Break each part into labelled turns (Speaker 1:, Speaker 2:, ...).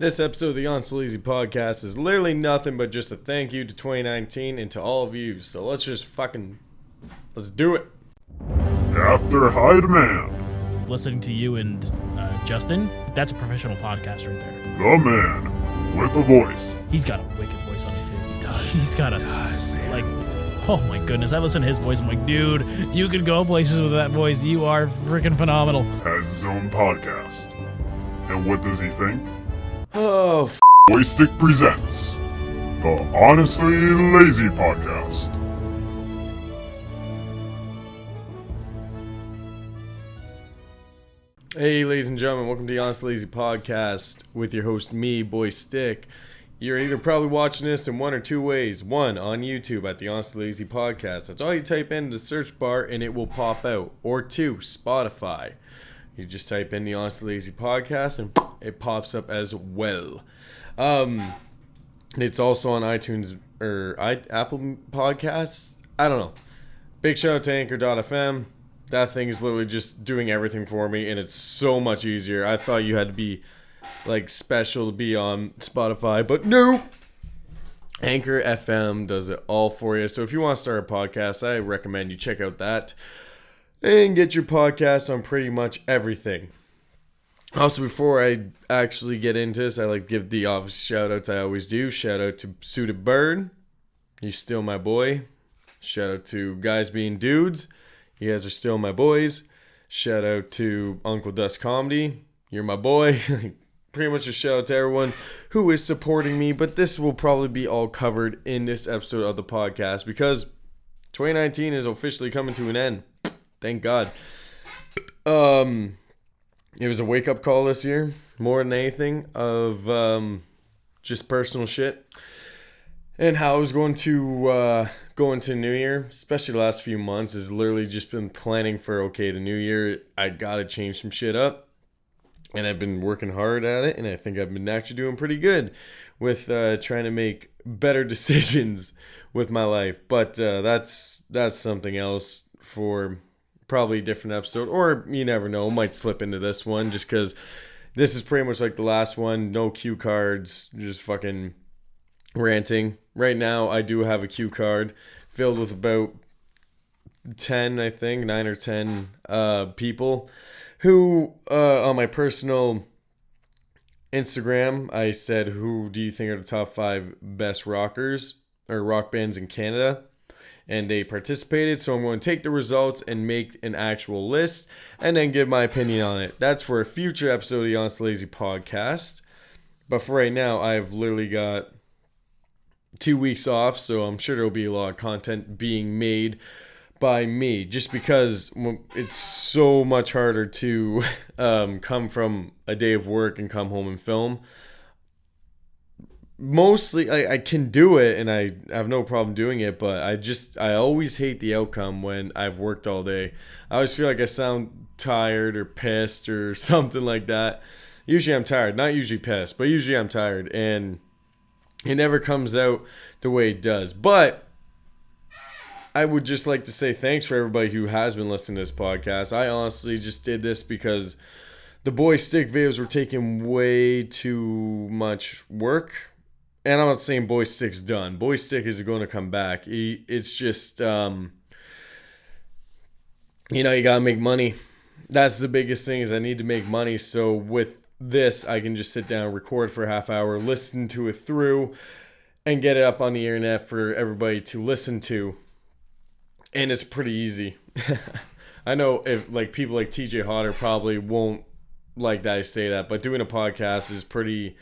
Speaker 1: This episode of the Honestly Lazy podcast is literally nothing but just a thank you to 2019 and to all of you. So let's do it.
Speaker 2: After high demand,
Speaker 3: listening to you and Justin, that's a professional podcast right there.
Speaker 2: the man with a voice.
Speaker 3: He's got a wicked voice on it too. He does. He's got oh my goodness. I listen to his voice. I'm like, dude, you could go places with that voice. You are freaking phenomenal.
Speaker 2: Has his own podcast. And what does he think?
Speaker 1: Oh,
Speaker 2: BoyStick presents the Honestly Lazy podcast.
Speaker 1: Hey, ladies and gentlemen, welcome to the Honestly Lazy podcast with your host, me, BoyStick. You're either probably watching this in one or two ways. One, on YouTube at the Honestly Lazy podcast. That's all you type in the search bar and it will pop out. Or two, Spotify. You just type in the Honestly Lazy podcast and it pops up as well. It's also on iTunes or Apple Podcasts. I don't know. Big shout out to Anchor.fm. That thing is literally just doing everything for me, and it's so much easier. I thought you had to be like special to be on Spotify, but no. Anchor FM does it all for you. So if you want to start a podcast, I recommend you check out that and get your podcast on pretty much everything. Also, before I actually get into this, I like to give the obvious shout outs I always do. Shout out to Suited Bird. You still my boy. Shout out to Guys Being Dudes. You guys are still my boys. Shout out to Uncle Dust Comedy. You're my boy. Pretty much a shout out to everyone who is supporting me. But this will probably be all covered in this episode of the podcast because 2019 is officially coming to an end. Thank God. It was a wake-up call this year, more than anything, of just personal shit. And how I was going to go into New Year, especially the last few months, has literally just been planning for, okay, the New Year, I got to change some shit up. And I've been working hard at it, and I think I've been actually doing pretty good with trying to make better decisions with my life. But that's something else for probably a different episode, or you never know, might slip into this one just because this is pretty much like the last one. No cue cards, just fucking ranting. Right now, I do have a cue card filled with about 10, I think, 9 or 10 people who, on my personal Instagram, I said, who do you think are the top 5 best rockers or rock bands in Canada? And they participated, so I'm going to take the results and make an actual list and then give my opinion on it. That's for a future episode of the Honestly Lazy podcast. But for right now, I've literally got 2 weeks off, so I'm sure there'll be a lot of content being made by me, just because it's so much harder to come from a day of work and come home and film. Mostly, I can do it, and I have no problem doing it, but I always hate the outcome when I've worked all day. I always feel like I sound tired or pissed or something like that. Usually I'm tired, not usually pissed, but usually I'm tired, and it never comes out the way it does. But I would just like to say thanks for everybody who has been listening to this podcast. I honestly just did this because the BoyStick videos were taking way too much work. And I'm not saying BoyStick's done. BoyStick is going to come back. It's just, you gotta make money. That's the biggest thing, is I need to make money. So with this, I can just sit down, record for a half hour, listen to it through, and get it up on the internet for everybody to listen to. And it's pretty easy. I know if people like TJ Hodder probably won't like that I say that, but doing a podcast is pretty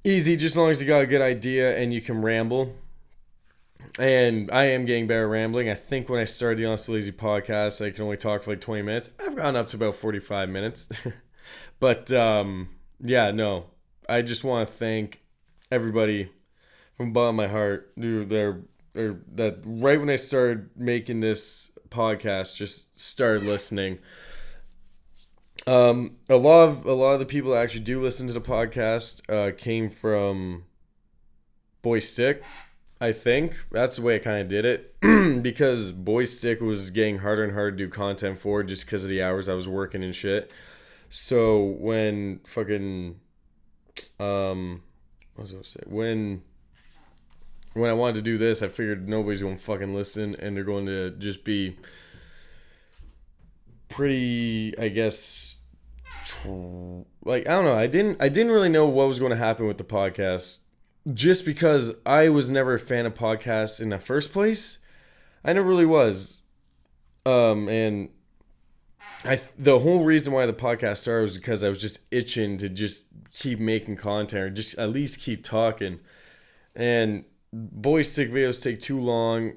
Speaker 1: easy, just as long as you got a good idea and you can ramble. And I am getting better at rambling. I think when I started the Honestly Lazy podcast, I can only talk for like 20 minutes. I've gotten up to about 45 minutes. But, I just want to thank everybody from the bottom of my heart. Dude, that right when I started making this podcast, just started listening. A lot of the people that actually do listen to the podcast came from BoyStick. I think that's the way I kind of did it because BoyStick was getting harder and harder to do content for, just because of the hours I was working and shit. So when fucking what was I gonna say? When I wanted to do this, I figured nobody's gonna fucking listen, and they're going to just be pretty, I guess, like, I don't know. I didn't really know what was going to happen with the podcast, just because I was never a fan of podcasts in the first place. I never really was. And the whole reason why the podcast started was because I was just itching to just keep making content, or just at least keep talking. And BoyStick videos take too long,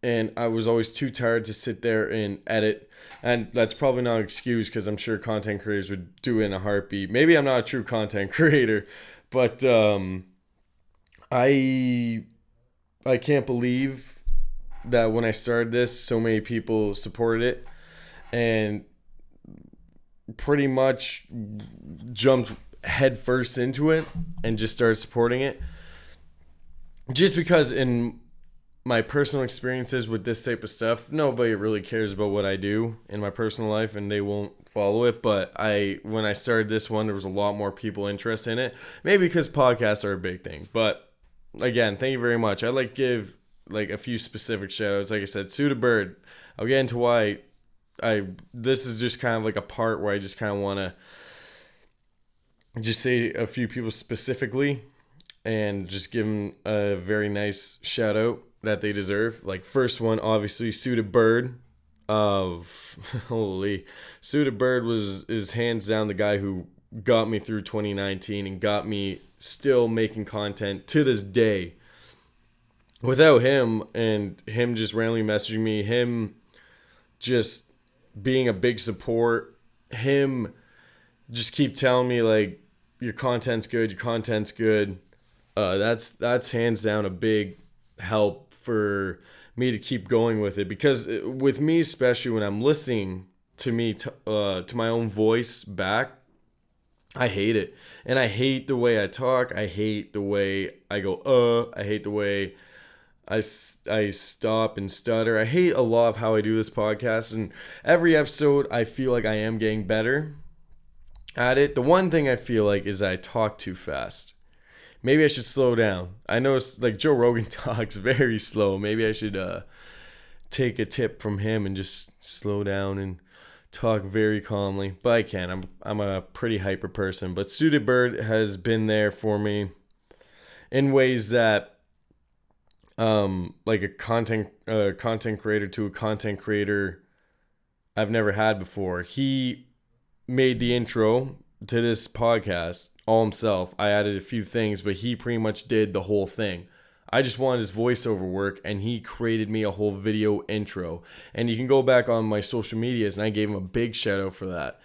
Speaker 1: and I was always too tired to sit there and edit. And that's probably not an excuse, because I'm sure content creators would do it in a heartbeat. Maybe I'm not a true content creator, but I can't believe that when I started this, so many people supported it and pretty much jumped headfirst into it and just started supporting it. Just because in my personal experiences with this type of stuff, nobody really cares about what I do in my personal life, and they won't follow it. But when I started this one, there was a lot more people interested in it. Maybe because podcasts are a big thing. But again, thank you very much. I'd like to give like a few specific shoutouts. Like I said, Suda Bird. I'll get into why this is just kind of like a part where I just kind of want to just say a few people specifically and just give them a very nice shout out that they deserve. Like, first one, obviously, Suda Bird Suda Bird is hands down the guy who got me through 2019 and got me still making content to this day. Without him, and him just randomly messaging me, him just being a big support, him just keep telling me like, your content's good, that's hands down a big help for me to keep going with it. Because with me, especially when I'm listening to my own voice back, I hate it. And I hate the way I talk. I hate the way I go, I hate the way I stop and stutter. I hate a lot of how I do this podcast. And every episode, I feel like I am getting better at it. The one thing I feel like is that I talk too fast. Maybe I should slow down. I know it's like Joe Rogan talks very slow. Maybe I should take a tip from him and just slow down and talk very calmly. But I can't. I'm a pretty hyper person. But Suda Bird has been there for me in ways that like a content creator to a content creator I've never had before. He made the intro to this podcast all himself. I added a few things, but he pretty much did the whole thing. I just wanted his voiceover work, and he created me a whole video intro. And you can go back on my social medias, and I gave him a big shout out for that.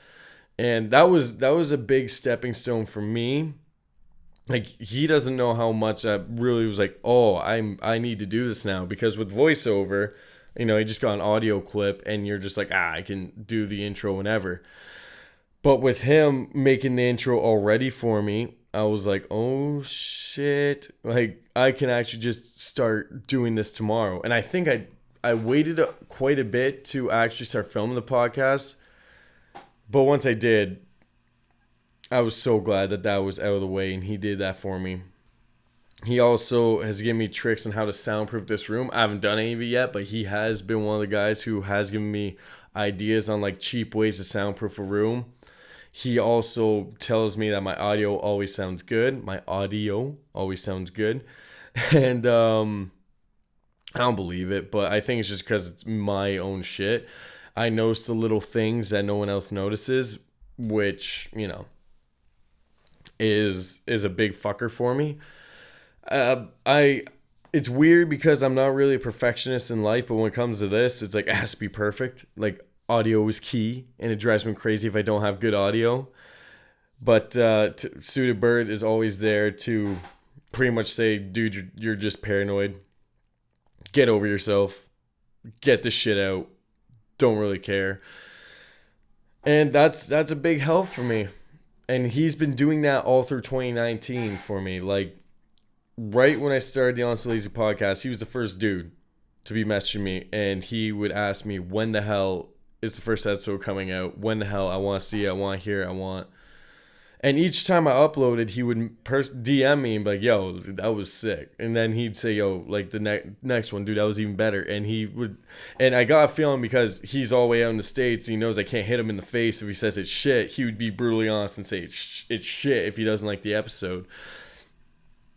Speaker 1: And that was a big stepping stone for me. Like, he doesn't know how much I really was like, oh, I need to do this now. Because with voiceover, you just got an audio clip, and you're just like, I can do the intro whenever. But with him making the intro already for me, I was like, oh shit, like, I can actually just start doing this tomorrow. And I think I waited quite a bit to actually start filming the podcast. But once I did, I was so glad that was out of the way, and he did that for me. He also has given me tricks on how to soundproof this room. I haven't done any of it yet, but he has been one of the guys who has given me ideas on like cheap ways to soundproof a room. He also tells me that my audio always sounds good. And I don't believe it, but I think it's just because it's my own shit. I notice the little things that no one else notices, which, is a big fucker for me. It's weird because I'm not really a perfectionist in life, but when it comes to this, it's like, it has to be perfect. Like, audio is key, and it drives me crazy if I don't have good audio. But Suda Bird is always there to pretty much say, dude, you're just paranoid. Get over yourself. Get this shit out. Don't really care. And that's a big help for me. And he's been doing that all through 2019 for me. Like, right when I started the Honestly Lazy podcast, he was the first dude to be messaging me, and he would ask me, when the hell is the first episode coming out? When the hell? I want to see it. I want to hear it. And each time I uploaded, he would DM me and be like, yo, that was sick. And then he'd say, yo, like the next one, dude, that was even better. And he would, and I got a feeling because he's all the way out in the States, he knows I can't hit him in the face if he says it's shit. He would be brutally honest and say it's shit if he doesn't like the episode.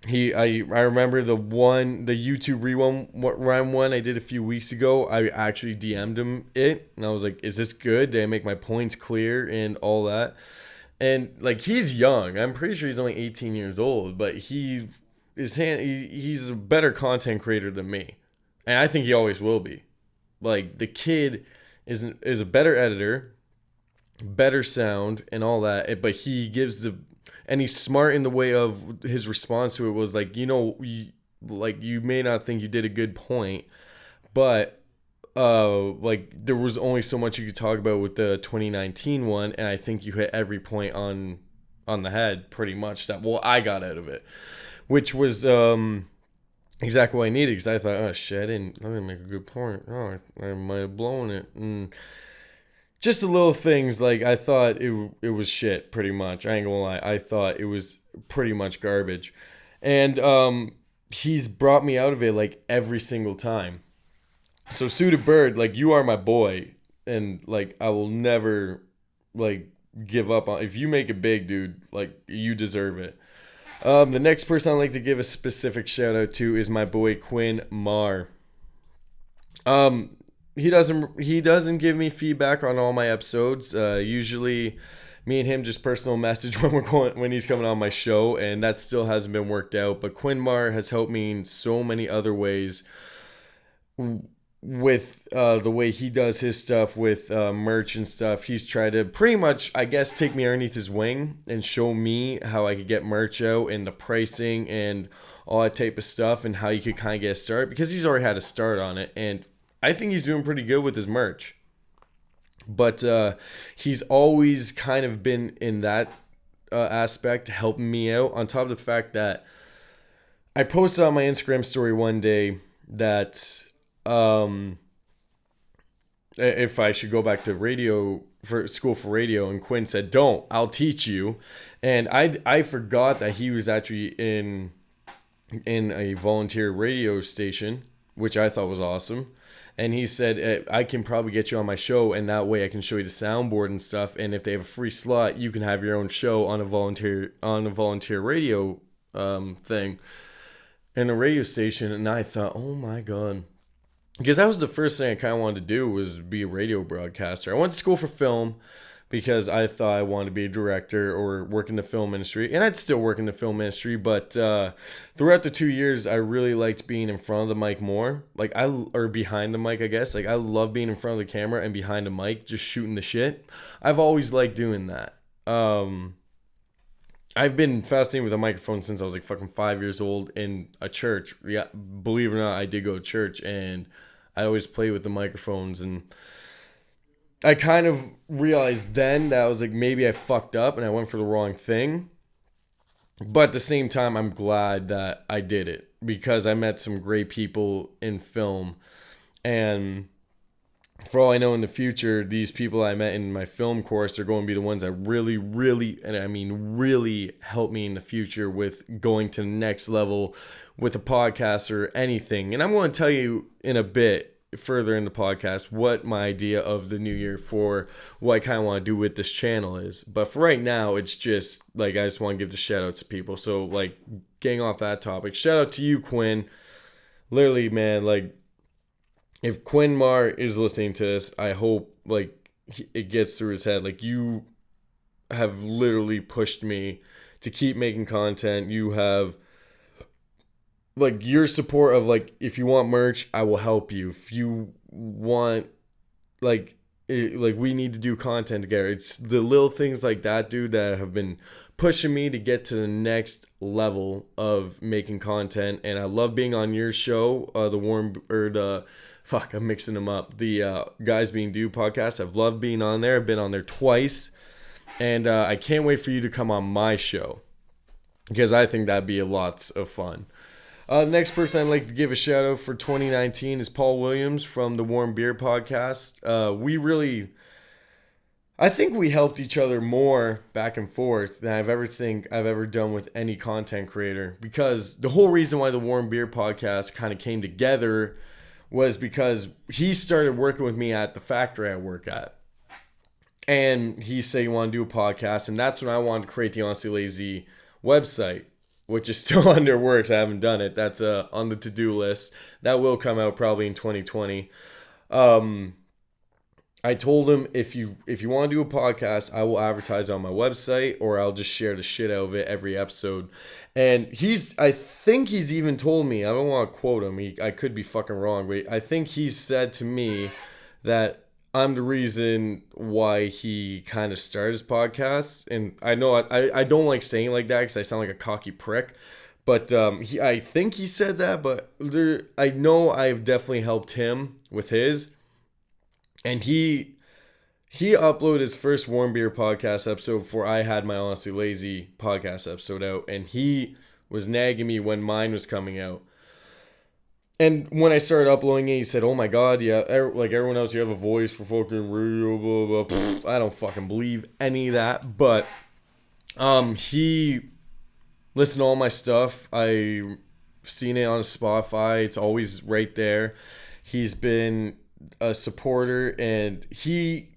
Speaker 1: I remember the YouTube rewind one I did a few weeks ago. I actually DM'd him it, and I was like, is this good? Did I make my points clear and all that? And like, he's young. I'm pretty sure he's only 18 years old, but he's a better content creator than me. And I think he always will be. Like, the kid is a better editor, better sound and all that, but he gives and he's smart in the way of his response to it was like, you may not think you did a good point, but like there was only so much you could talk about with the 2019 one, and I think you hit every point on the head pretty much that I got out of it, which was exactly what I needed, because I thought, oh shit, I didn't make a good point. Oh, I might have blown it. And just the little things, like I thought it was shit pretty much. I ain't gonna lie, I thought it was pretty much garbage, and he's brought me out of it like every single time. So Suited Bird, like, you are my boy, and like I will never like give up on. If you make it big, dude, like you deserve it. The next person I'd like to give a specific shout out to is my boy Quinn Marr. He doesn't give me feedback on all my episodes. Usually me and him just personal message when he's coming on my show, and that still hasn't been worked out. But Quinn Marr has helped me in so many other ways with the way he does his stuff with merch and stuff. He's tried to pretty much, I guess, take me underneath his wing and show me how I could get merch out and the pricing and all that type of stuff, and how you could kind of get a start, because he's already had a start on it, and I think he's doing pretty good with his merch. But he's always kind of been in that aspect, helping me out, on top of the fact that I posted on my Instagram story one day that if I should go back to radio, for school for radio, and Quinn said, don't, I'll teach you. And I forgot that he was actually in a volunteer radio station, which I thought was awesome. And he said, I can probably get you on my show, and that way I can show you the soundboard and stuff, and if they have a free slot, you can have your own show on a volunteer radio thing in a radio station. And I thought, oh my god, because that was the first thing I kind of wanted to do, was be a radio broadcaster. I went to school for film because I thought I wanted to be a director or work in the film industry, and I'd still work in the film industry, but throughout the 2 years, I really liked being in front of the mic more, or behind the mic, I guess. Like, I love being in front of the camera and behind the mic, just shooting the shit. I've always liked doing that. I've been fascinated with a microphone since I was like fucking 5 years old in a church. Yeah, believe it or not, I did go to church, and I always played with the microphones, and I kind of realized then that I was like, maybe I fucked up and I went for the wrong thing. But at the same time, I'm glad that I did it, because I met some great people in film. And for all I know, in the future, these people I met in my film course are going to be the ones that really, really, and I mean really, help me in the future with going to the next level with a podcast or anything. And I'm going to tell you in a bit, further in the podcast, what my idea of the new year for what I kind of want to do with this channel is. But for right now, it's just like, I just want to give the shout outs to people. So like, getting off that topic, shout out to you, Quinn. Literally, man, like, if Quinn Marr is listening to this, I hope like it gets through his head. Like, you have literally pushed me to keep making content. You have, like, your support of, like, if you want merch, I will help you. If you want, like we need to do content together. It's the little things like that, dude, that have been pushing me to get to the next level of making content. And I love being on your show, I'm mixing them up. The Guys Being Dude podcast. I've loved being on there. I've been on there twice. And I can't wait for you to come on my show, because I think that'd be lots of fun. The next person I'd like to give a shout out for 2019 is Paul Williams from the Warm Beer podcast. I think we helped each other more back and forth than I've ever done with any content creator, because the whole reason why the Warm Beer podcast kind of came together was because he started working with me at the factory I work at. And he said he wanted to do a podcast, and that's when I wanted to create the Honestly Lazy website, which is still under works. I haven't done it. That's on the to-do list. That will come out probably in 2020. I told him, if you want to do a podcast, I will advertise on my website, or I'll just share the shit out of it every episode. And I think he's even told me, I don't want to quote him, I could be fucking wrong, but I think he's said to me that I'm the reason why he kind of started his podcast. And I know I don't like saying it like that because I sound like a cocky prick. But I think he said that, but I know I've definitely helped him with his. And he uploaded his first Warm Beer podcast episode before I had my Honestly Lazy podcast episode out. And he was nagging me when mine was coming out. And when I started uploading it, he said, "Oh my God, yeah, like everyone else, you have a voice for fucking real, blah, blah, blah." Pfft, I don't fucking believe any of that. But he listened to all my stuff. I've seen it on Spotify. It's always right there. He's been a supporter, and he,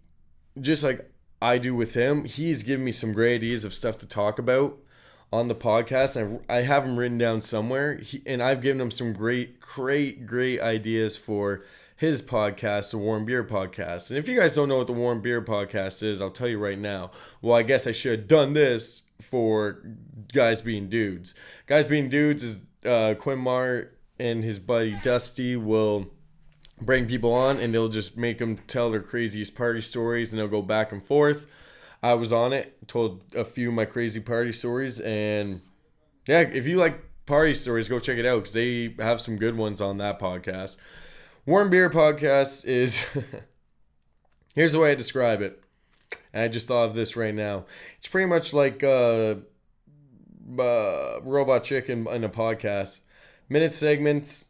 Speaker 1: just like I do with him, he's given me some great ideas of stuff to talk about on the podcast. And I have them written down somewhere, and I've given him some great ideas for his podcast, the Warm Beer Podcast. And if you guys don't know what the Warm Beer Podcast is, I'll tell you right now. Well, I guess I should have done this for Guys Being Dudes. Guys Being Dudes is Quinn Mart and his buddy Dusty will bring people on, and they'll just make them tell their craziest party stories, and they'll go back and forth. I was on it, told a few of my crazy party stories, and yeah, if you like party stories, go check it out because they have some good ones on that podcast. Warm Beer Podcast is, here's the way I describe it, and I just thought of this right now. It's pretty much like Robot Chicken in a podcast. Minute segments,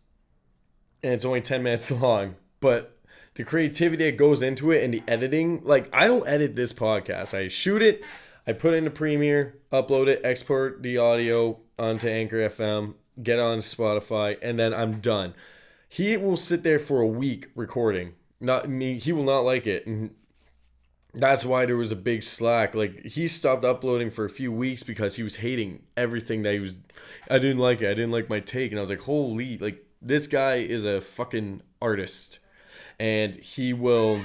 Speaker 1: and it's only 10 minutes long, but the creativity that goes into it and the editing, like I don't edit this podcast. I shoot it, I put it into Premiere, upload it, export the audio onto Anchor FM, get on Spotify, and then I'm done. He will sit there for a week recording. He will not like it. And that's why there was a big slack. Like, he stopped uploading for a few weeks because he was hating everything that I didn't like it. I didn't like my take. And I was like, holy, like, this guy is a fucking artist. And he will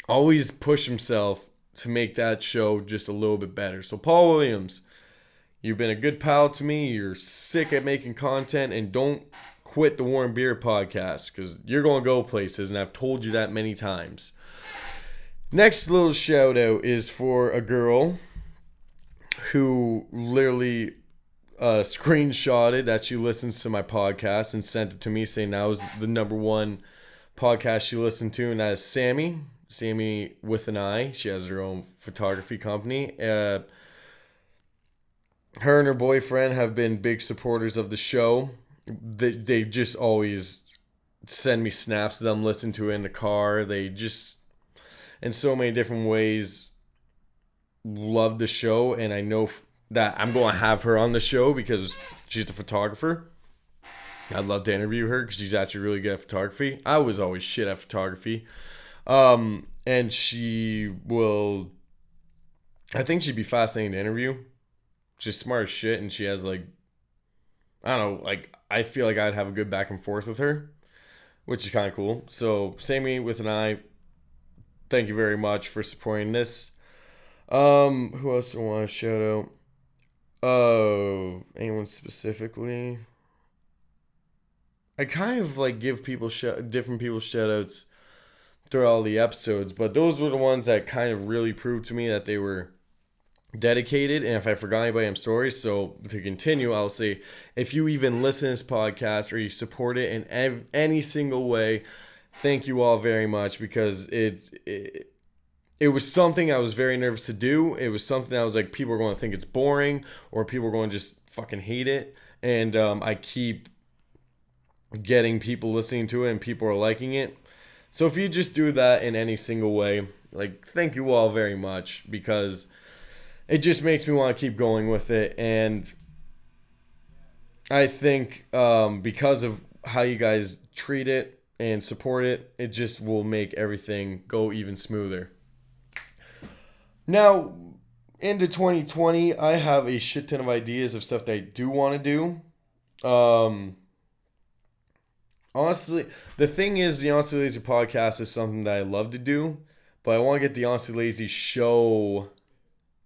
Speaker 1: always push himself to make that show just a little bit better. So Paul Williams, you've been a good pal to me. You're sick at making content, and don't quit the Warm Beer Podcast because you're going to go places, and I've told you that many times. Next little shout out is for a girl who literally screenshotted that she listens to my podcast and sent it to me saying that was the number one podcast she listened to, and that is Sammy with an I. She has her own photography company. Her and her boyfriend have been big supporters of the show. They just always send me snaps of them listening to it in the car. They just, in so many different ways, love the show, and I know that I'm going to have her on the show because she's a photographer. I'd love to interview her because she's actually really good at photography. I was always shit at photography. And she will, I think she'd be fascinating to interview. She's smart as shit, and she has, like, I don't know, like, I feel like I'd have a good back and forth with her, which is kind of cool. So, Sammy with an I, thank you very much for supporting this. Who else do I want to shout out? Anyone specifically? I kind of like give people different people shout outs throughout all the episodes, but those were the ones that kind of really proved to me that they were dedicated. And if I forgot anybody, I'm sorry. So to continue, I'll say, if you even listen to this podcast or you support it in any single way, thank you all very much, because it was something I was very nervous to do. It was something I was like, people are going to think it's boring, or people are going to just fucking hate it. And I keep getting people listening to it, and people are liking it. So if you just do that in any single way, Like, thank you all very much, because it just makes me want to keep going with it. And I think because of how you guys treat it and support it, it just will make everything go even smoother. Now, into 2020, I have a shit ton of ideas of stuff that I do want to do. Honestly, the thing is, the Honestly Lazy podcast is something that I love to do, but I want to get the Honestly Lazy show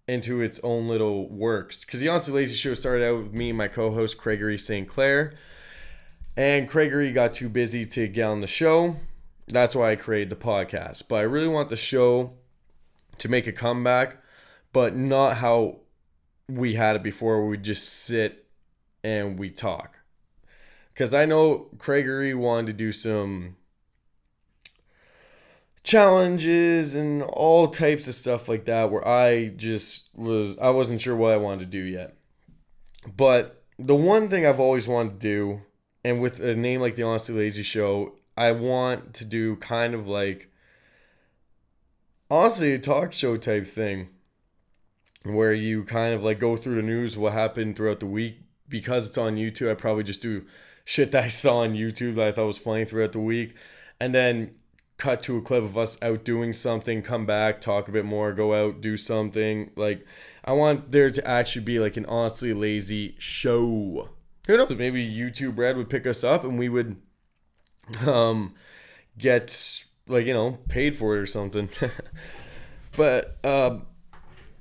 Speaker 1: into its own little works. Because the Honestly Lazy show started out with me and my co-host, Gregory St. Clair. And Gregory got too busy to get on the show. That's why I created the podcast. But I really want the show to make a comeback, but not how we had it before, where we just sit and we talk. Because I know Gregory wanted to do some challenges and all types of stuff like that, where I wasn't sure what I wanted to do yet. But the one thing I've always wanted to do, and with a name like the Honestly Lazy Show, I want to do kind of like, honestly, a talk show type thing, where you kind of like go through the news, what happened throughout the week. Because it's on YouTube, I probably just do shit that I saw on YouTube that I thought was funny throughout the week, and then cut to a clip of us out doing something, come back, talk a bit more, go out, do something. Like, I want there to actually be like an Honestly Lazy show. Who knows? Maybe YouTube Red would pick us up and we would get, like, you know, paid for it or something. But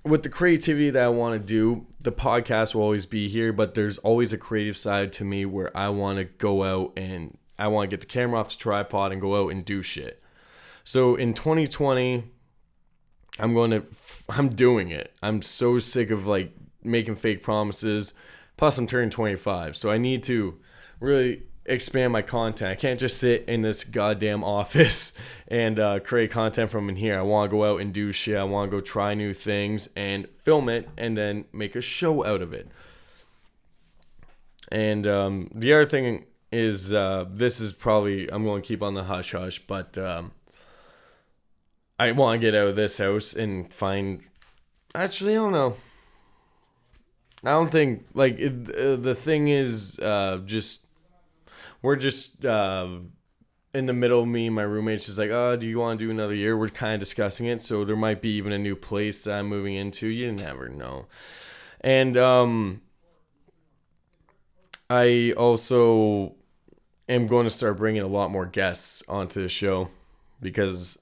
Speaker 1: with the creativity that I want to do, the podcast will always be here, but there's always a creative side to me where I want to go out and I want to get the camera off the tripod and go out and do shit. So in 2020, I'm doing it. I'm so sick of like making fake promises. Plus, I'm turning 25, so I need to really expand my content. I can't just sit in this goddamn office and create content from in here. I want to go out and do shit. I want to go try new things and film it and then make a show out of it. And the other thing is, this is probably, I'm going to keep on the hush hush, but I want to get out of this house and find, actually, I don't know. I don't think, like, the thing is, we're just in the middle. Me and my roommate's just like, oh, do you want to do another year? We're kind of discussing it. So there might be even a new place that I'm moving into. You never know. And I also am going to start bringing a lot more guests onto the show, because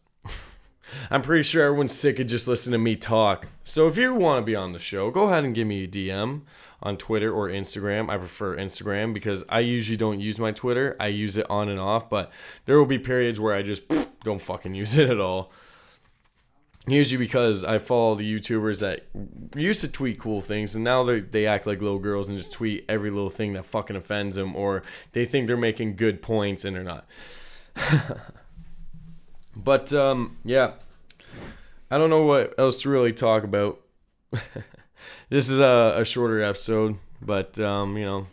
Speaker 1: I'm pretty sure everyone's sick of just listening to me talk. So if you want to be on the show, go ahead and give me a DM on Twitter or Instagram. I prefer Instagram because I usually don't use my Twitter. I use it on and off, but there will be periods where I just don't fucking use it at all. Usually because I follow the YouTubers that used to tweet cool things, and now they act like little girls and just tweet every little thing that fucking offends them, or they think they're making good points and they're not. But, yeah, I don't know what else to really talk about. This is a shorter episode, but, you know,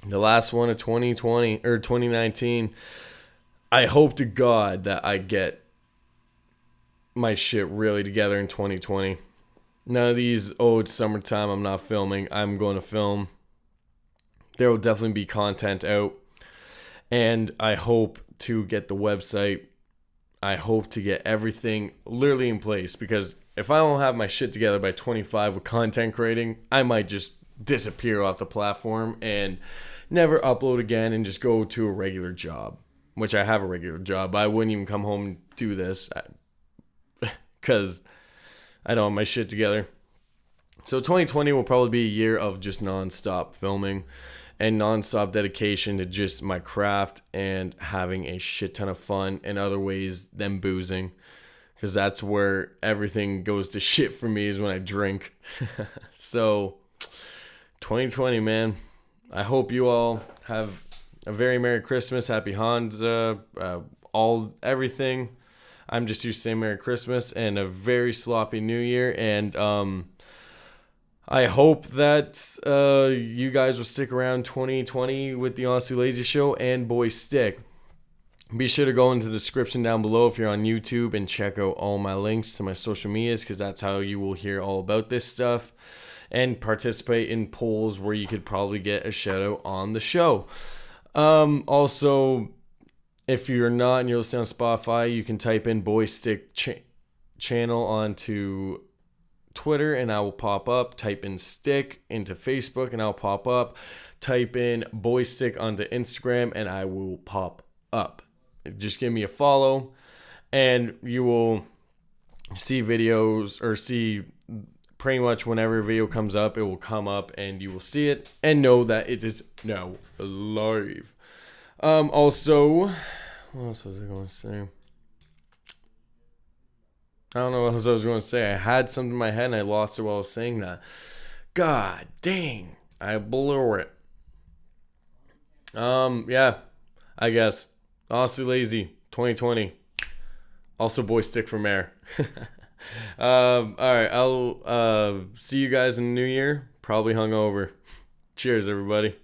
Speaker 1: the last one of 2020, or 2019, I hope to God that I get my shit really together in 2020. None of these, oh, it's summertime, I'm not filming. I'm going to film. There will definitely be content out. And I hope to get the website. I hope to get everything literally in place, because if I don't have my shit together by 25 with content creating, I might just disappear off the platform and never upload again and just go to a regular job, which I have a regular job. I wouldn't even come home and do this because I don't have my shit together. So 2020 will probably be a year of just nonstop filming and nonstop dedication to just my craft and having a shit ton of fun in other ways than boozing, because that's where everything goes to shit for me, is when I drink. So 2020, man, I hope you all have a very Merry Christmas, Happy Hanukkah, everything. I'm just used to saying Merry Christmas, and a very sloppy New Year, and I hope that you guys will stick around 2020 with the Honestly Lazy Show and BoyStick. Be sure to go into the description down below if you're on YouTube and check out all my links to my social medias, because that's how you will hear all about this stuff and participate in polls where you could probably get a shout out on the show. Also, if you're not and you're listening on Spotify, you can type in BoyStick channel onto Twitter and I will pop up. Type in stick into Facebook and I'll pop up. Type in BoyStick onto Instagram and I will pop up. Just give me a follow and you will see videos, or see pretty much whenever a video comes up, it will come up and you will see it and know that it is now live. Also, what else was I going to say? I don't know what else I was going to say. I had something in my head and I lost it while I was saying that. God dang, I blew it. Yeah, I guess. Honestly Lazy 2020. Also BoyStick for mayor. Alright, I'll see you guys in the new year. Probably hungover. Cheers, everybody.